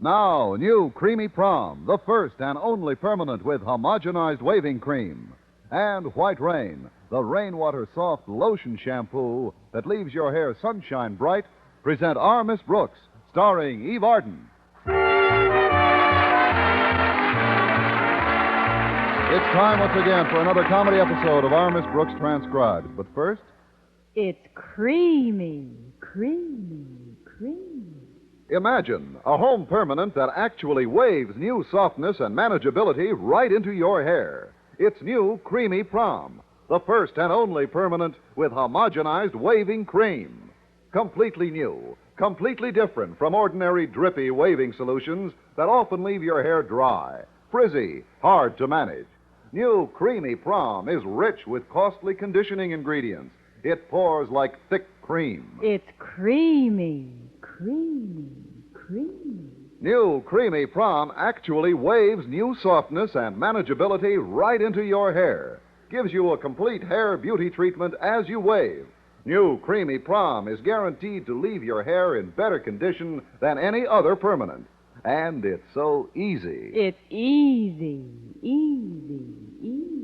Now, new Creamy Prom, the first and only permanent with homogenized waving cream. And White Rain, the rainwater soft lotion shampoo that leaves your hair sunshine bright, present Our Miss Brooks, starring Eve Arden. It's time once again for another comedy episode of Our Miss Brooks Transcribed. But first... It's creamy, creamy, creamy. Imagine a home permanent that actually waves new softness and manageability right into your hair. It's new Creamy Prom, the first and only permanent with homogenized waving cream. Completely new, completely different from ordinary drippy waving solutions that often leave your hair dry, frizzy, hard to manage. New Creamy Prom is rich with costly conditioning ingredients. It pours like thick cream. It's creamy, creamy, creamy. New Creamy Prom actually waves new softness and manageability right into your hair. Gives you a complete hair beauty treatment as you wave. New Creamy Prom is guaranteed to leave your hair in better condition than any other permanent. And it's so easy. It's easy, easy, easy.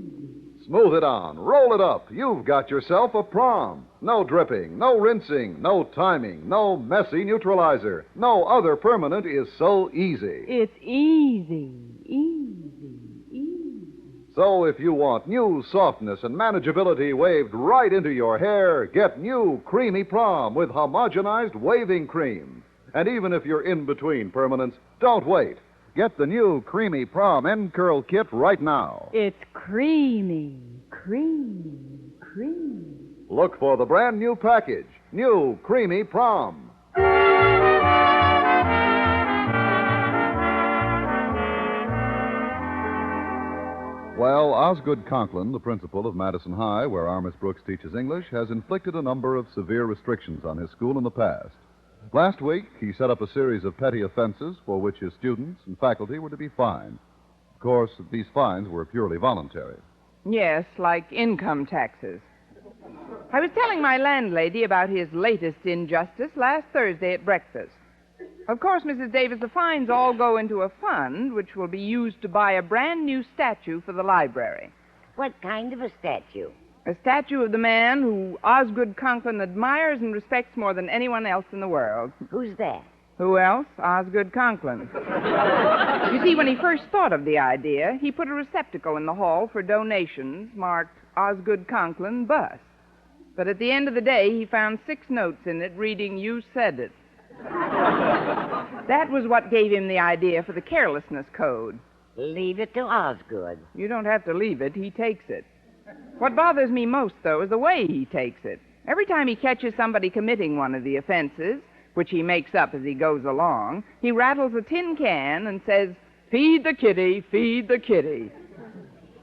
Smooth it on, roll it up. You've got yourself a prom. No dripping, no rinsing, no timing, no messy neutralizer. No other permanent is so easy. It's easy, easy, easy. So if you want new softness and manageability waved right into your hair, get new Creamy Prom with homogenized waving cream. And even if you're in between permanents, don't wait. Get the new Creamy Prom End Curl Kit right now. It's creamy, creamy, creamy. Look for the brand new package, new Creamy Prom. Well, Osgood Conklin, the principal of Madison High, where our Miss Brooks teaches English, has inflicted a number of severe restrictions on his school in the past. Last week, he set up a series of petty offenses for which his students and faculty were to be fined. Of course, these fines were purely voluntary. Yes, like income taxes. I was telling my landlady about his latest injustice last Thursday at breakfast. Of course, Mrs. Davis, the fines all go into a fund which will be used to buy a brand new statue for the library. What kind of a statue? A statue of the man who Osgood Conklin admires and respects more than anyone else in the world. Who's that? Who else? Osgood Conklin. You see, when he first thought of the idea, he put a receptacle in the hall for donations marked Osgood Conklin Bust. But at the end of the day, he found 6 notes in it reading, "You said it." That was what gave him the idea for the carelessness code. Leave it to Osgood. You don't have to leave it. He takes it. What bothers me most, though, is the way he takes it. Every time he catches somebody committing one of the offenses, which he makes up as he goes along, he rattles a tin can and says, "Feed the kitty, feed the kitty."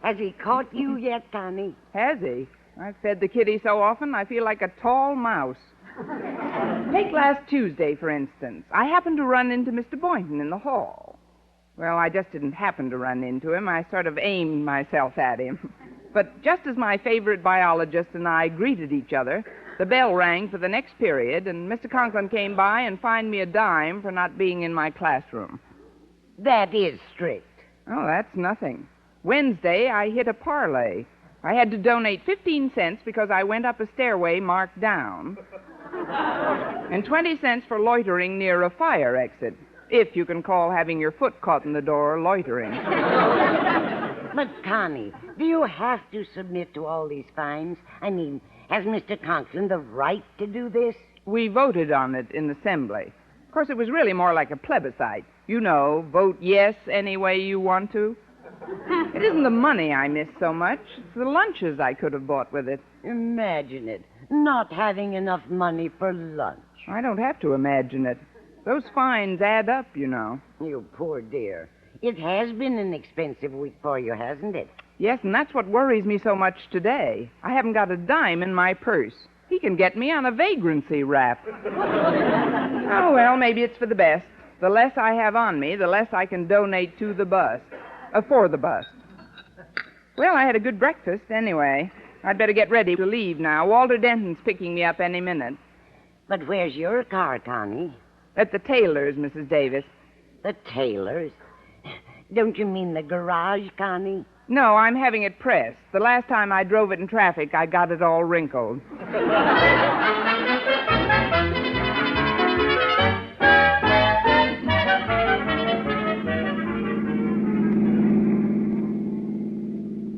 Has he caught you yet, Connie? Has he? I've fed the kitty so often I feel like a tall mouse. Take last Tuesday, for instance. I happened to run into Mr. Boynton in the hall. Well, I just didn't happen to run into him. I sort of aimed myself at him. But just as my favorite biologist and I greeted each other, the bell rang for the next period, and Mr. Conklin came by and fined me a dime for not being in my classroom. That is strict. Oh, that's nothing. Wednesday, I hit a parlay. I had to donate 15 cents because I went up a stairway marked down, and 20 cents for loitering near a fire exit, if you can call having your foot caught in the door loitering. But, Connie, do you have to submit to all these fines? I mean, has Mr. Conklin the right to do this? We voted on it in Assembly. Of course, it was really more like a plebiscite. You know, vote yes any way you want to. It isn't the money I miss so much. It's the lunches I could have bought with it. Imagine it, not having enough money for lunch. I don't have to imagine it. Those fines add up, you know. You poor dear. It has been an expensive week for you, hasn't it? Yes, and that's what worries me so much today. I haven't got a dime in my purse. He can get me on a vagrancy rap. Oh, well, maybe it's for the best. The less I have on me, the less I can donate to the bust. For the bust. Well, I had a good breakfast anyway. I'd better get ready to leave now. Walter Denton's picking me up any minute. But where's your car, Connie? At the tailor's, Mrs. Davis. The tailor's? Don't you mean the garage, Connie? No, I'm having it pressed. The last time I drove it in traffic, I got it all wrinkled.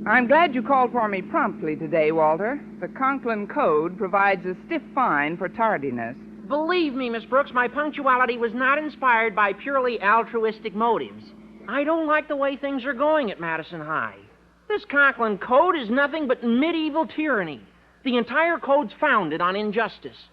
I'm glad you called for me promptly today, Walter. The Conklin Code provides a stiff fine for tardiness. Believe me, Miss Brooks, my punctuality was not inspired by purely altruistic motives. I don't like the way things are going at Madison High. This Conklin Code is nothing but medieval tyranny. The entire code's founded on injustice.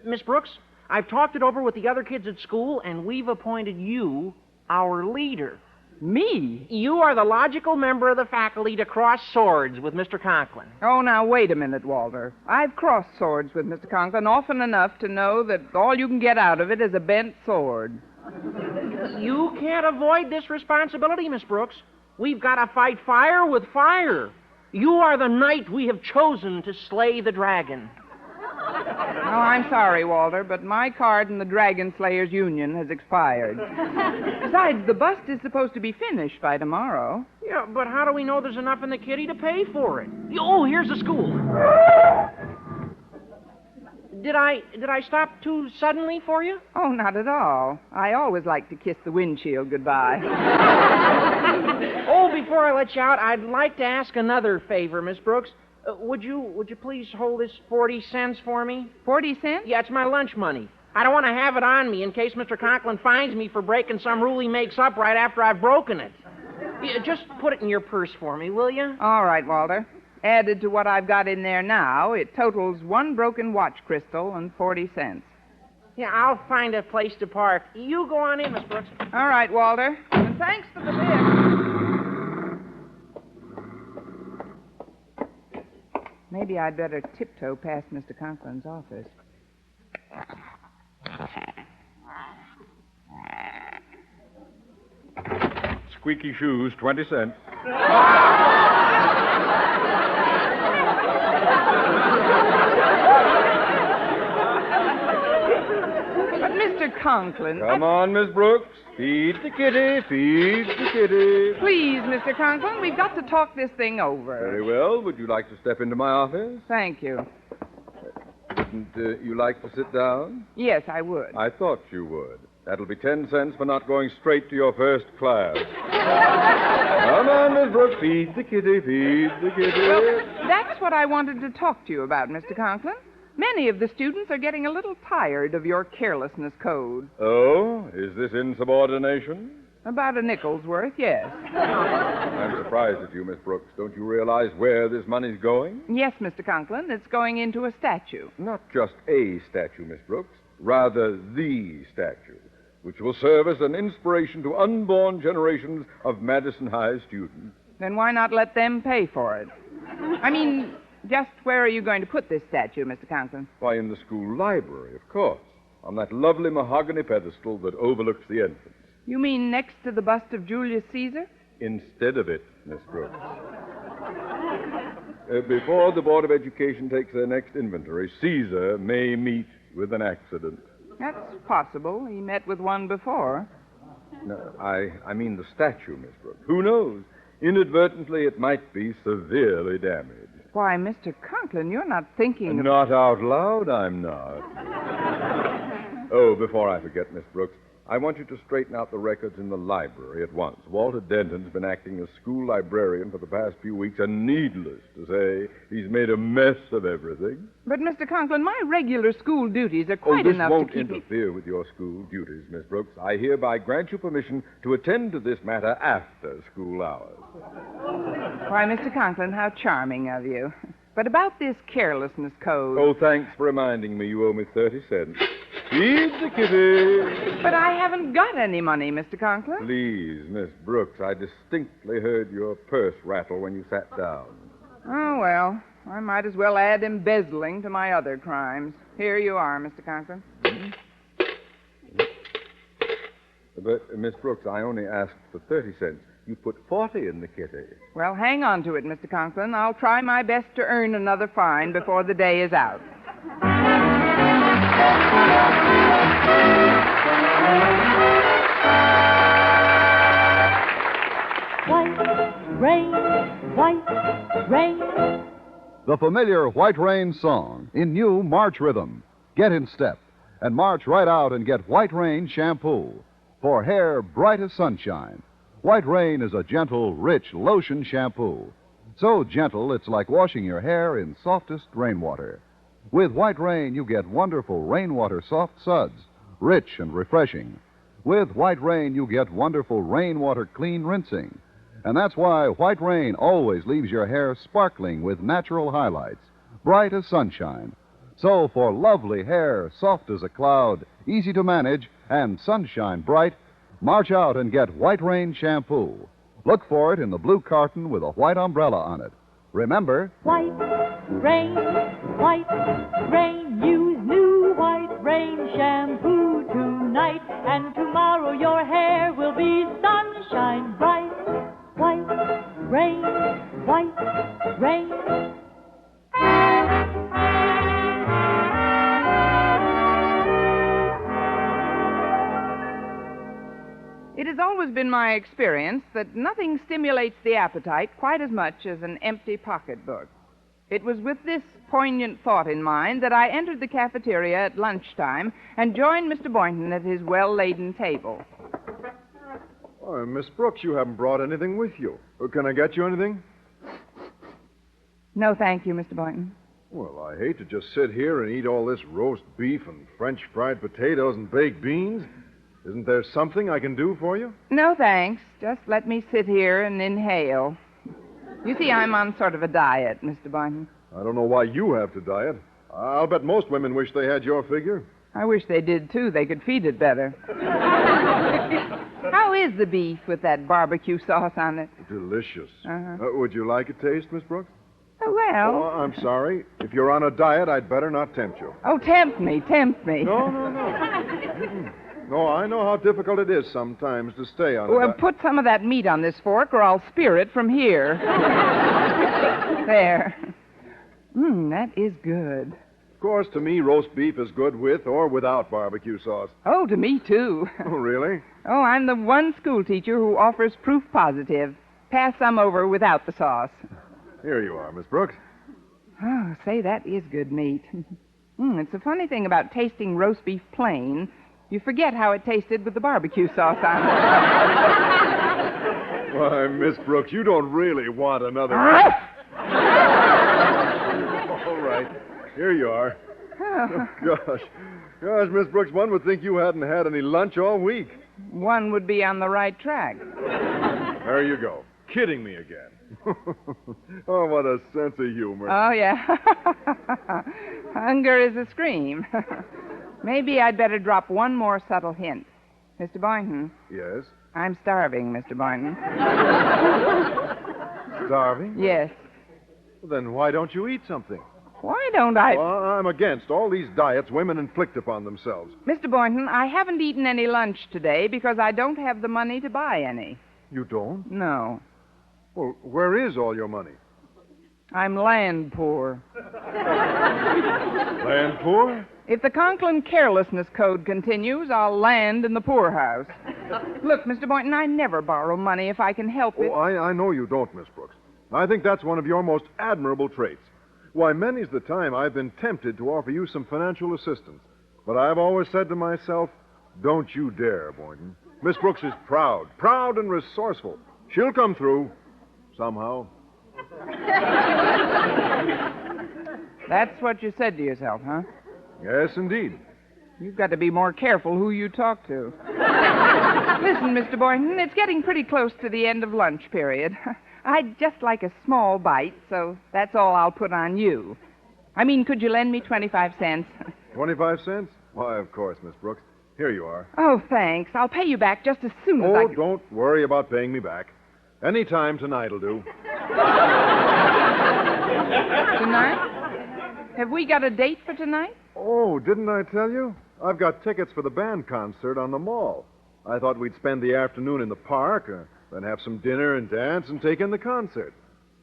Miss Brooks, I've talked it over with the other kids at school, and we've appointed you our leader. Me? You are the logical member of the faculty to cross swords with Mr. Conklin. Oh, now, wait a minute, Walter. I've crossed swords with Mr. Conklin often enough to know that all you can get out of it is a bent sword. You can't avoid this responsibility, Miss Brooks. We've got to fight fire with fire. You are the knight we have chosen to slay the dragon. Oh, I'm sorry, Walter, but my card in the Dragon Slayers Union has expired. Besides, the bust is supposed to be finished by tomorrow. Yeah, but how do we know there's enough in the kitty to pay for it? Oh, here's the school. Did I stop too suddenly for you? Oh, not at all. I always like to kiss the windshield goodbye. Oh, before I let you out, I'd like to ask another favor, Miss Brooks. Would you please hold this 40 cents for me? 40 cents? Yeah, it's my lunch money. I don't want to have it on me in case Mr. Conklin finds me for breaking some rule he makes up right after I've broken it. Yeah, just put it in your purse for me, will you? All right, Walter. Added to what I've got in there now, it totals one broken watch crystal and 40 cents. Yeah, I'll find a place to park. You go on in, Miss Brooks. All right, Walter. And thanks for the lift. Maybe I'd better tiptoe past Mr. Conklin's office. Squeaky shoes, 20 cents. But Mr. Conklin... Come on, Miss Brooks. Feed the kitty, feed the kitty. Please, Mr. Conklin, we've got to talk this thing over. Very well. Would you like to step into my office? Thank you. Wouldn't you like to sit down? Yes, I would. I thought you would. That'll be 10 cents for not going straight to your first class. Come on, Miss Brooks. Feed the kitty, feed the kitty. Well, that's what I wanted to talk to you about, Mr. Conklin. Many of the students are getting a little tired of your carelessness code. Oh, is this insubordination? About a nickel's worth, yes. I'm surprised at you, Miss Brooks. Don't you realize where this money's going? Yes, Mr. Conklin, it's going into a statue. Not just a statue, Miss Brooks. Rather, the statue, which will serve as an inspiration to unborn generations of Madison High students. Then why not let them pay for it? I mean, just where are you going to put this statue, Mr. Conklin? Why, in the school library, of course. On that lovely mahogany pedestal that overlooks the entrance. You mean next to the bust of Julius Caesar? Instead of it, Miss Brooks. Before the Board of Education takes their next inventory, Caesar may meet with an accident. That's possible. He met with one before. No, I mean the statue, Miss Brooks. Who knows? Inadvertently, it might be severely damaged. Why, Mr. Conklin, you're not thinking of... Not out loud, I'm not. Oh, before I forget, Miss Brooks, I want you to straighten out the records in the library at once. Walter Denton's been acting as school librarian for the past few weeks, and needless to say, he's made a mess of everything. But, Mr. Conklin, my regular school duties are quite enough to keep This won't interfere with your school duties, Miss Brooks. I hereby grant you permission to attend to this matter after school hours. Why, Mr. Conklin, how charming of you. But about this carelessness code... Oh, thanks for reminding me. You owe me 30 cents. Feed the kitty. But I haven't got any money, Mr. Conklin. Please, Miss Brooks, I distinctly heard your purse rattle when you sat down. Oh, well, I might as well add embezzling to my other crimes. Here you are, Mr. Conklin. But, Miss Brooks, I only asked for 30 cents. You put 40 in the kitty. Well, hang on to it, Mr. Conklin. I'll try my best to earn another fine before the day is out. white rain. The familiar White Rain song in new March rhythm. Get in step and march right out and get White Rain shampoo for hair bright as sunshine. White Rain is a gentle, rich lotion shampoo. So gentle it's like washing your hair in softest rainwater. With White Rain, you get wonderful rainwater soft suds, rich and refreshing. With White Rain, you get wonderful rainwater clean rinsing. And that's why White Rain always leaves your hair sparkling with natural highlights, bright as sunshine. So for lovely hair, soft as a cloud, easy to manage, and sunshine bright, march out and get White Rain shampoo. Look for it in the blue carton with a white umbrella on it. Remember, White rain, use new White Rain shampoo tonight, and tomorrow your hair will be sunshine bright. White rain, white rain. It has always been my experience that nothing stimulates the appetite quite as much as an empty pocketbook. It was with this poignant thought in mind that I entered the cafeteria at lunchtime and joined Mr. Boynton at his well-laden table. Oh, Miss Brooks, you haven't brought anything with you. Can I get you anything? No, thank you, Mr. Boynton. Well, I hate to just sit here and eat all this roast beef and French fried potatoes and baked beans. Isn't there something I can do for you? No, thanks. Just let me sit here and inhale. You see, I'm on sort of a diet, Mr. Boynton. I don't know why you have to diet. I'll bet most women wish they had your figure. I wish they did, too. They could feed it better. How is the beef with that barbecue sauce on it? Delicious. Uh-huh. Would you like a taste, Miss Brooks? Oh, well. Oh, I'm sorry. If you're on a diet, I'd better not tempt you. Oh, tempt me, tempt me. No. No, I know how difficult it is sometimes to stay on a Well, diet. put some of that meat on this fork, or I'll spear it from here. There. That is good. Of course, to me, roast beef is good with or without barbecue sauce. Oh, to me, too. Oh, really? Oh, I'm the one school teacher who offers proof positive. Pass some over without the sauce. Here you are, Miss Brooks. Oh, say, that is good meat. It's a funny thing about tasting roast beef plain. You forget how it tasted with the barbecue sauce on it. Why, Miss Brooks, you don't really want another... All right. Here you are. Oh, Gosh, Miss Brooks, one would think you hadn't had any lunch all week. One would be on the right track. There you go. Kidding me again. Oh, what a sense of humor. Oh, yeah. Hunger is a scream. Maybe I'd better drop one more subtle hint. Mr. Boynton. Yes? I'm starving, Mr. Boynton. Starving? Yes. Then why don't you eat something? Why don't I... Well, I'm against all these diets women inflict upon themselves. Mr. Boynton, I haven't eaten any lunch today because I don't have the money to buy any. You don't? No. Well, where is all your money? I'm land poor. Land poor? If the Conklin carelessness code continues, I'll land in the poorhouse. Look, Mr. Boynton, I never borrow money if I can help it. Oh, I know you don't, Miss Brooks. I think that's one of your most admirable traits. Why, many's the time I've been tempted to offer you some financial assistance. But I've always said to myself, don't you dare, Boynton. Miss Brooks is proud and resourceful. She'll come through, somehow. That's what you said to yourself, huh? Yes, indeed. You've got to be more careful who you talk to. Listen, Mr. Boynton, it's getting pretty close to the end of lunch period. I'd just like a small bite, so that's all I'll put on you. I mean, could you lend me 25 cents? 25 cents? Why, of course, Miss Brooks. Here you are. Oh, thanks. I'll pay you back just as soon as Oh, don't worry about paying me back. Any time tonight will do. Tonight? Have we got a date for tonight? Oh, didn't I tell you? I've got tickets for the band concert on the mall. I thought we'd spend the afternoon in the park, then have some dinner and dance and take in the concert.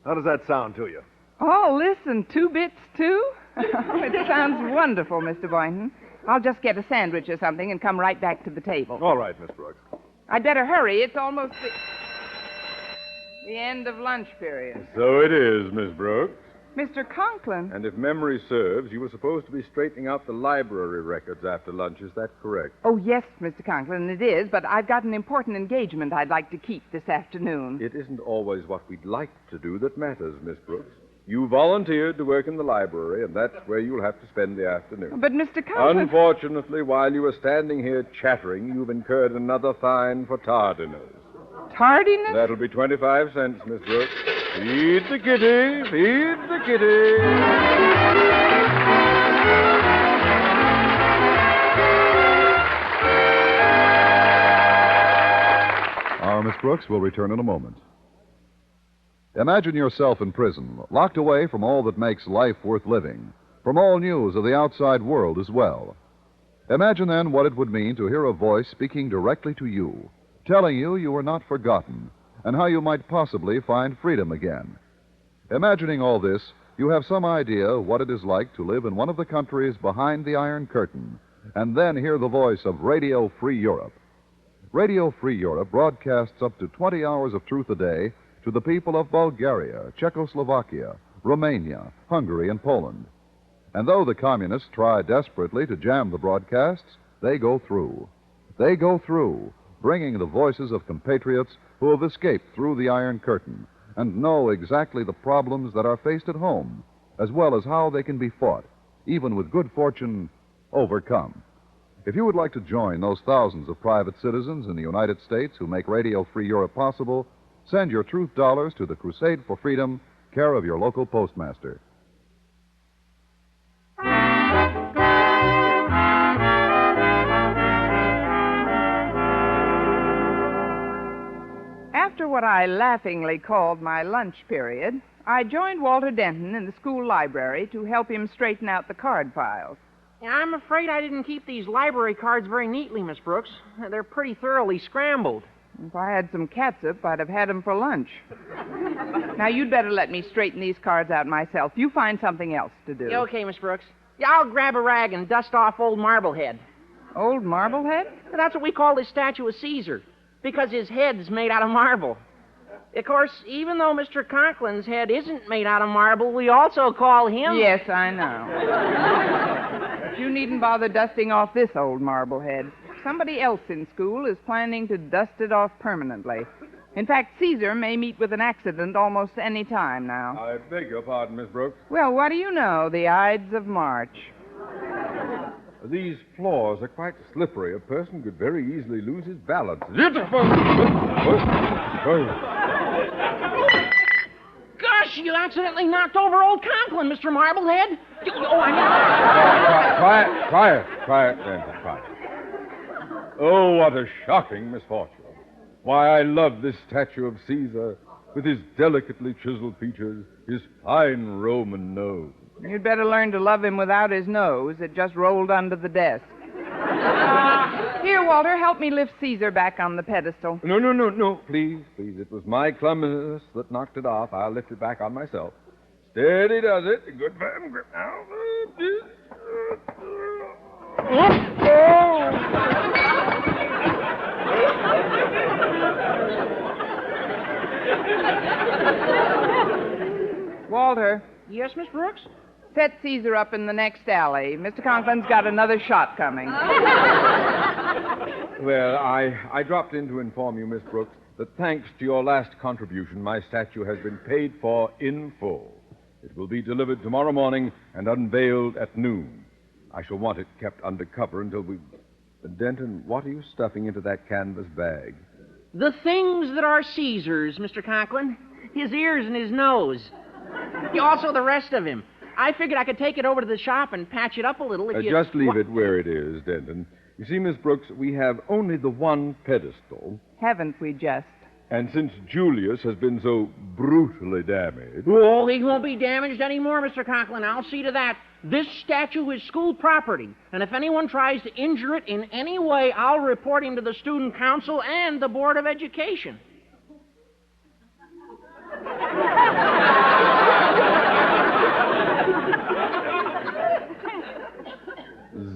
How does that sound to you? Oh, listen, 2 bits, too? It sounds wonderful, Mr. Boynton. I'll just get a sandwich or something and come right back to the table. All right, Miss Brooks. I'd better hurry. It's almost... The end of lunch period. So it is, Miss Brooks. Mr. Conklin. And if memory serves, you were supposed to be straightening out the library records after lunch. Is that correct? Oh, yes, Mr. Conklin, it is, but I've got an important engagement I'd like to keep this afternoon. It isn't always what we'd like to do that matters, Miss Brooks. You volunteered to work in the library, and that's where you'll have to spend the afternoon. But, Mr. Conklin... Unfortunately, while you were standing here chattering, you've incurred another fine for tardiness. Tardiness? That'll be 25 cents, Miss Brooks. Feed the kitty, feed the kitty. Our Miss Brooks will return in a moment. Imagine yourself in prison, locked away from all that makes life worth living, from all news of the outside world as well. Imagine then what it would mean to hear a voice speaking directly to you, telling you you were not forgotten, and how you might possibly find freedom again. Imagining all this, you have some idea what it is like to live in one of the countries behind the Iron Curtain, and then hear the voice of Radio Free Europe. Radio Free Europe broadcasts up to 20 hours of truth a day to the people of Bulgaria, Czechoslovakia, Romania, Hungary, and Poland. And though the communists try desperately to jam the broadcasts, they go through. They go through, bringing the voices of compatriots who have escaped through the Iron Curtain and know exactly the problems that are faced at home, as well as how they can be fought, even with good fortune, overcome. If you would like to join those thousands of private citizens in the United States who make Radio Free Europe possible, send your truth dollars to the Crusade for Freedom, care of your local postmaster. After what I laughingly called my lunch period, I joined Walter Denton in the school library to help him straighten out the card files. I'm afraid I didn't keep these library cards very neatly, Miss Brooks. They're pretty thoroughly scrambled. If I had some catsup, I'd have had them for lunch. Now, you'd better let me straighten these cards out myself. You find something else to do. Yeah, okay, Miss Brooks. Yeah, I'll grab a rag and dust off old Marblehead. Old Marblehead? That's what we call this statue of Caesar, because his head's made out of marble. Of course, even though Mr. Conklin's head isn't made out of marble, we also call him... Yes, I know. But you needn't bother dusting off this old Marblehead. Somebody else in school is planning to dust it off permanently. In fact, Caesar may meet with an accident almost any time now. I beg your pardon, Miss Brooks. Well, what do you know? The Ides of March. These floors are quite slippery. A person could very easily lose his balance. Gosh, you accidentally knocked over old Conklin, Mr. Marblehead. Quiet, Denton, quiet. Oh, what a shocking misfortune. Why, I love this statue of Caesar, with his delicately chiseled features, his fine Roman nose. You'd better learn to love him without his nose. It just rolled under the desk. Here, Walter, help me lift Caesar back on the pedestal. No. Please. It was my clumsiness that knocked it off. I'll lift it back on myself. Steady does it. Good firm grip now. Walter. Yes, Miss Brooks? Set Caesar up in the next alley. Mr. Conklin's got another shot coming. Well, I dropped in to inform you, Miss Brooks, that thanks to your last contribution, my statue has been paid for in full. It will be delivered tomorrow morning and unveiled at noon. I shall want it kept under cover until we... Denton, what are you stuffing into that canvas bag? The things that are Caesar's, Mr. Conklin. His ears and his nose. Also the rest of him. I figured I could take it over to the shop and patch it up a little if you... Just leave it where it is, Denton. You see, Miss Brooks, we have only the one pedestal. Haven't we just? And since Julius has been so brutally damaged... Oh, he won't be damaged anymore, Mr. Conklin. I'll see to that. This statue is school property, and if anyone tries to injure it in any way, I'll report him to the student council and the Board of Education.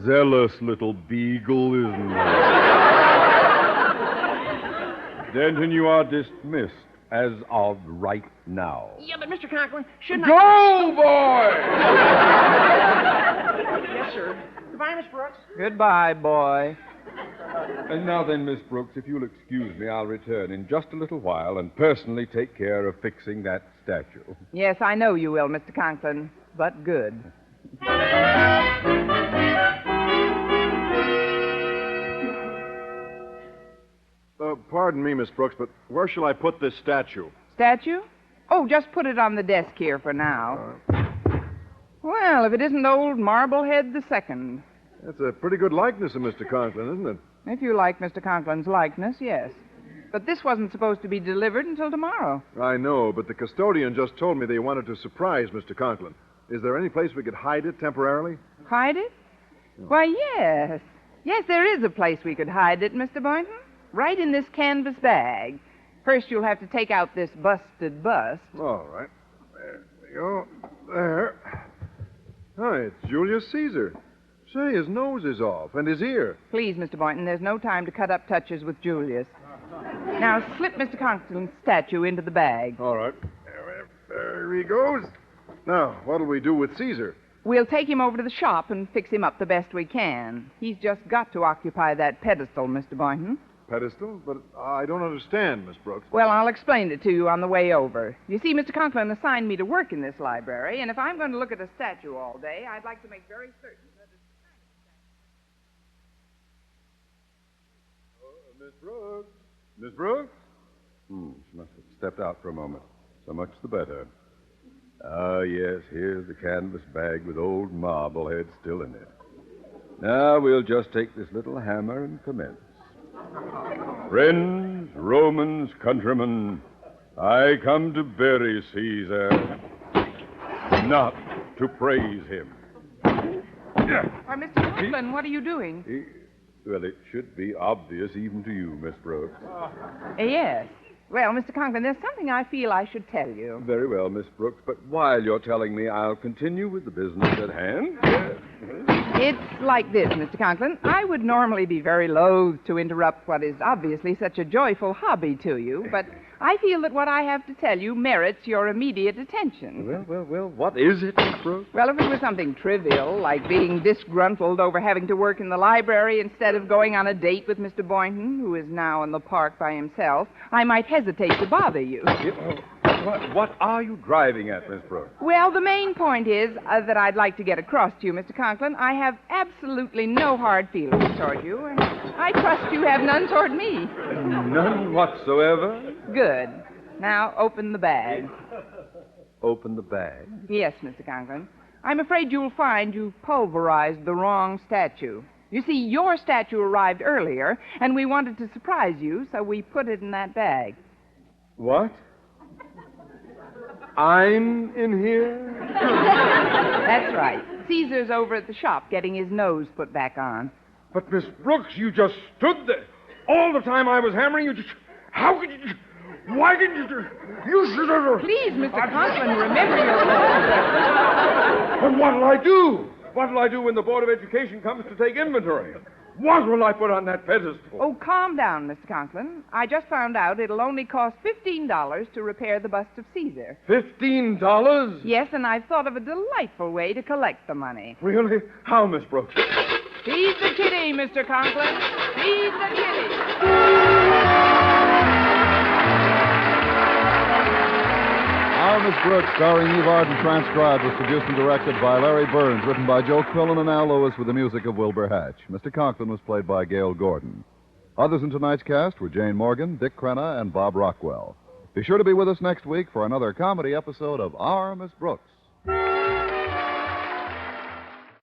Zealous little beagle, isn't it? Denton, you are dismissed. as of right now. Yeah, but Mr. Conklin, shouldn't I... Go, boy! Yes, sir. Goodbye, Miss Brooks. Goodbye, boy. And now then, Miss Brooks, if you'll excuse me, I'll return in just a little while and personally take care of fixing that statue. Yes, I know you will, Mr. Conklin, but good. Pardon me, Miss Brooks, but where shall I put this statue? Statue? Oh, just put it on the desk here for now. Well, if it isn't old Marblehead II. That's a pretty good likeness of Mr. Conklin, isn't it? If you like Mr. Conklin's likeness, yes. But this wasn't supposed to be delivered until tomorrow. I know, but the custodian just told me they wanted to surprise Mr. Conklin. Is there any place we could hide it temporarily? Hide it? Why, yes. Yes, there is a place we could hide it, Mr. Boynton. Right in this canvas bag. First, you'll have to take out this busted bust. All right. There we go. There. Hi, it's Julius Caesar. Say, his nose is off, and his ear. Please, Mr. Boynton, there's no time to cut up touches with Julius. Now, slip Mr. Conklin's statue into the bag. All right. There he goes. Now, what'll we do with Caesar? We'll take him over to the shop and fix him up the best we can. He's just got to occupy that pedestal, Mr. Boynton. Pedestal? But I don't understand, Miss Brooks. Well, I'll explain it to you on the way over. You see, Mr. Conklin assigned me to work in this library, and if I'm going to look at a statue all day, I'd like to make very certain that it's the kind of statue. Miss Brooks? Miss Brooks? She must have stepped out for a moment. So much the better. Ah, yes, here's the canvas bag with old Marblehead still in it. Now we'll just take this little hammer and commence. Friends, Romans, countrymen, I come to bury Caesar, not to praise him. Why, Mr. Conklin, what are you doing? Well, it should be obvious even to you, Miss Brooks. Yes. Well, Mr. Conklin, there's something I feel I should tell you. Very well, Miss Brooks, but while you're telling me, I'll continue with the business at hand. It's like this, Mr. Conklin. I would normally be very loath to interrupt what is obviously such a joyful hobby to you, but I feel that what I have to tell you merits your immediate attention. Well, what is it, Miss Brooks? Well, if it was something trivial, like being disgruntled over having to work in the library instead of going on a date with Mr. Boynton, who is now in the park by himself, I might hesitate to bother you. What are you driving at, Miss Brooks? Well, the main point is that I'd like to get across to you, Mr. Conklin. I have absolutely no hard feelings toward you, and I trust you have none toward me. None whatsoever? Good. Now, open the bag. Open the bag? Yes, Mr. Conklin. I'm afraid you'll find you've pulverized the wrong statue. You see, your statue arrived earlier, and we wanted to surprise you, so we put it in that bag. What? I'm in here? That's right. Caesar's over at the shop getting his nose put back on. But, Miss Brooks, you just stood there. All the time I was hammering you. How could you... Why didn't you... You should have... Please, Mr. Conklin, remember your... But what'll I do? What'll I do when the Board of Education comes to take inventory? What will I put on that pedestal? Oh, calm down, Mr. Conklin. I just found out it'll only cost $15 to repair the bust of Caesar. $15? Yes, and I've thought of a delightful way to collect the money. Really? How, Miss Brooks? Feed the kitty, Mr. Conklin. Feed the kitty. Our Miss Brooks, starring Eve Arden, transcribed, was produced and directed by Larry Burns, written by Joe Quillen and Al Lewis with the music of Wilbur Hatch. Mr. Conklin was played by Gail Gordon. Others in tonight's cast were Jane Morgan, Dick Crenna, and Bob Rockwell. Be sure to be with us next week for another comedy episode of Our Miss Brooks.